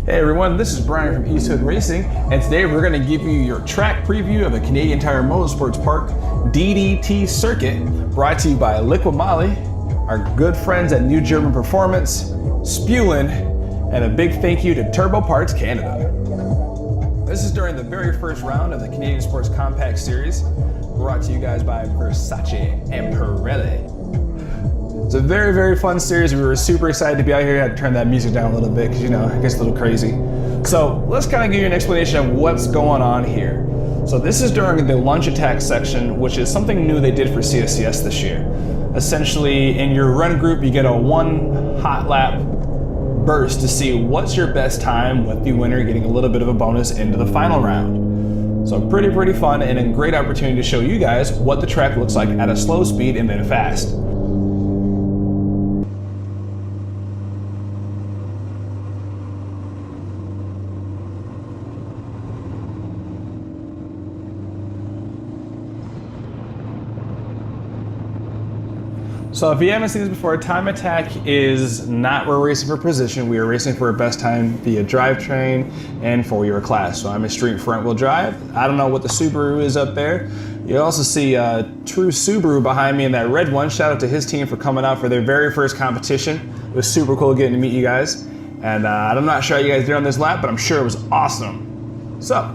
Hey everyone, this is Brian from East Hood Racing, and today we're going to give you your track preview of the Canadian Tire Motorsports Park DDT circuit, brought to you by Liqui Moly, our good friends at New German Performance, Spulen, and a big thank you to Turbo Parts Canada. This is during the very first round of the Canadian Sports Compact Series, brought to you guys by Versace and Pirelli. It's a very, very fun series. We were super excited to be out here. I had to turn that music down a little bit because, you know, it gets a little crazy. So let's kind of give you an explanation of what's going on here. So this is during the lunge attack section, which is something new they did for CSCS this year. Essentially, in your run group, you get a one hot lap burst to see what's your best time, with the winner getting a little bit of a bonus into the final round. So pretty fun and a great opportunity to show you guys what the track looks like at a slow speed and then fast. So if you haven't seen this before, time attack is not where we're racing for position. We are racing for a best time via drivetrain and four-wheel class. So I'm a street front wheel drive. I don't know what the Subaru is up there. You also see True Subaru behind me in that red one. Shout out to his team for coming out for their very first competition. It was super cool getting to meet you guys. And I'm not sure how you guys did on this lap, but I'm sure it was awesome. So,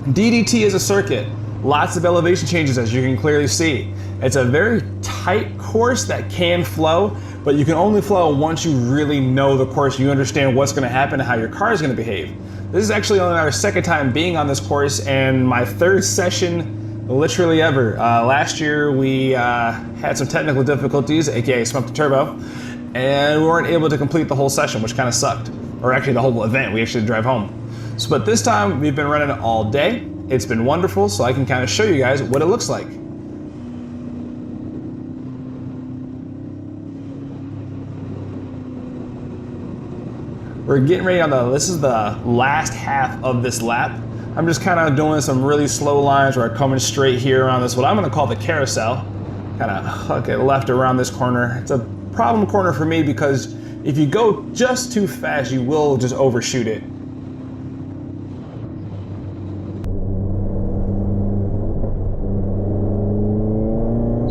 DDT is a circuit. Lots of elevation changes, as you can clearly see. It's a very tight course that can flow, but you can only flow once you really know the course. You understand what's going to happen and how your car is going to behave. This is actually only our second time being on this course and my third session literally ever. Last year we had some technical difficulties, aka smoked the turbo, and we weren't able to complete the whole session, which kind of sucked. Or actually the whole event, we actually had to drive home. So, but this time we've been running it all day. It's been wonderful, so I can kind of show you guys what it looks like. We're getting ready on this is the last half of this lap. I'm just kind of doing some really slow lines where I'm coming straight here around this, what I'm going to call the carousel. Kind of hook it left around this corner. It's a problem corner for me because if you go just too fast, you will just overshoot it.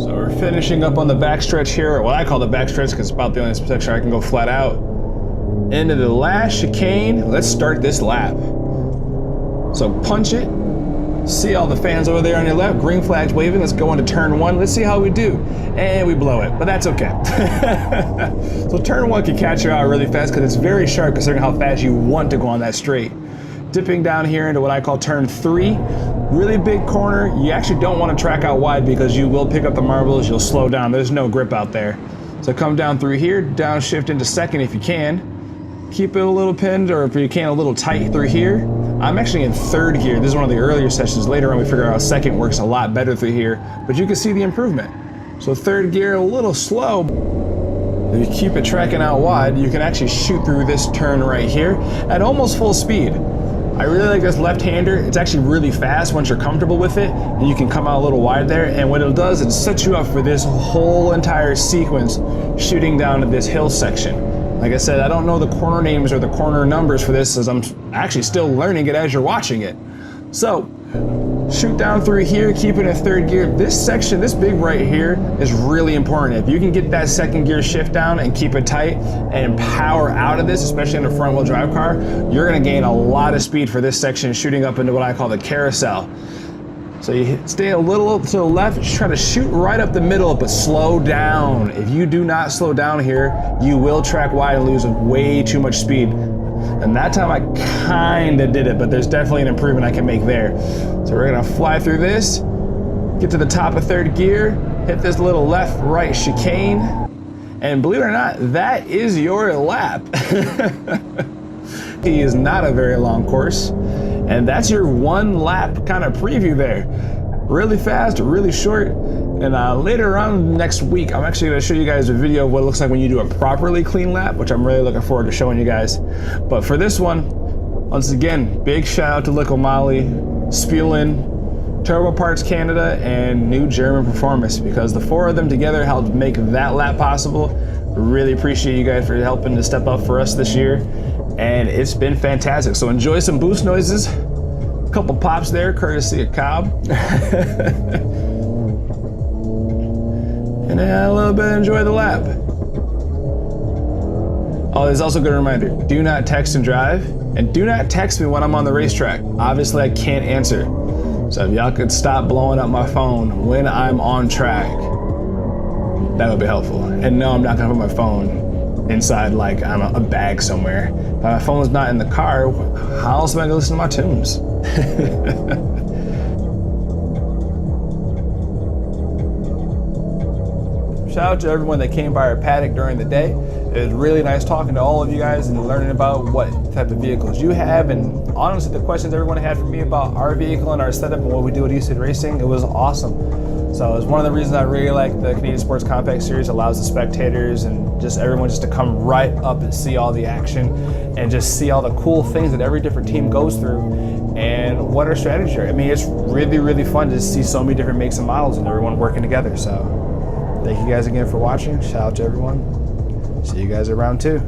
So we're finishing up on the backstretch here, or what I call the backstretch because it's about the only section I can go flat out. Into the last chicane. Let's start this lap. So punch it. See all the fans over there on your left. Green flags waving. Let's go into turn one. Let's see how we do. And we blow it, but that's okay. So turn one can catch you out really fast because it's very sharp considering how fast you want to go on that straight. Dipping down here into what I call turn three. Really big corner. You actually don't want to track out wide because you will pick up the marbles. You'll slow down. There's no grip out there. So come down through here, downshift into second if you can. Keep it a little pinned, or if you can, a little tight through here. I'm actually in third gear. This is one of the earlier sessions. Later on, we figure out second works a lot better through here, but you can see the improvement. So third gear, a little slow. If you keep it tracking out wide, you can actually shoot through this turn right here at almost full speed. I really like this left-hander. It's actually really fast once you're comfortable with it, and you can come out a little wide there. And what it does, it sets you up for this whole entire sequence shooting down to this hill section. Like I said, I don't know the corner names or the corner numbers for this, as I'm actually still learning it as you're watching it. So, shoot down through here, keep it in third gear. This section, this big right here, is really important. If you can get that second gear shift down and keep it tight and power out of this, especially in a front wheel drive car, you're gonna gain a lot of speed for this section, shooting up into what I call the carousel. So you stay a little to the left, just try to shoot right up the middle, but slow down. If you do not slow down here, you will track wide and lose way too much speed. And that time I kinda did it, but there's definitely an improvement I can make there. So we're gonna fly through this, get to the top of third gear, hit this little left-right chicane, and believe it or not, that is your lap. He is not a very long course. And that's your one lap kind of preview there. Really fast, really short. And later on next week, I'm actually gonna show you guys a video of what it looks like when you do a properly clean lap, which I'm really looking forward to showing you guys. But for this one, once again, big shout out to Liqui Moly, Spulen, Turbo Parts Canada, and New German Performance, because the four of them together helped make that lap possible. Really appreciate you guys for helping to step up for us this year. and it's been fantastic. So enjoy some boost noises. A couple pops there, courtesy of Cobb. And a little bit enjoy the lap. Oh, there's also a good reminder. Do not text and drive, and do not text me when I'm on the racetrack. Obviously, I can't answer. So if y'all could stop blowing up my phone when I'm on track, that would be helpful. And no, I'm not gonna put my phone inside like I'm a bag somewhere. If my phone's not in the car, how else am I gonna listen to my tunes? Shout out to everyone that came by our paddock during the day. It was really nice talking to all of you guys and learning about what type of vehicles you have, and honestly the questions everyone had for me about our vehicle and our setup and what we do at Eastside Racing, it was awesome. So it's one of the reasons I really like the Canadian Sports Compact Series. It allows the spectators and just everyone just to come right up and see all the action and just see all the cool things that every different team goes through and what our strategy are. I mean, it's really, really fun to see so many different makes and models and everyone working together. So thank you guys again for watching. Shout out to everyone. See you guys around too.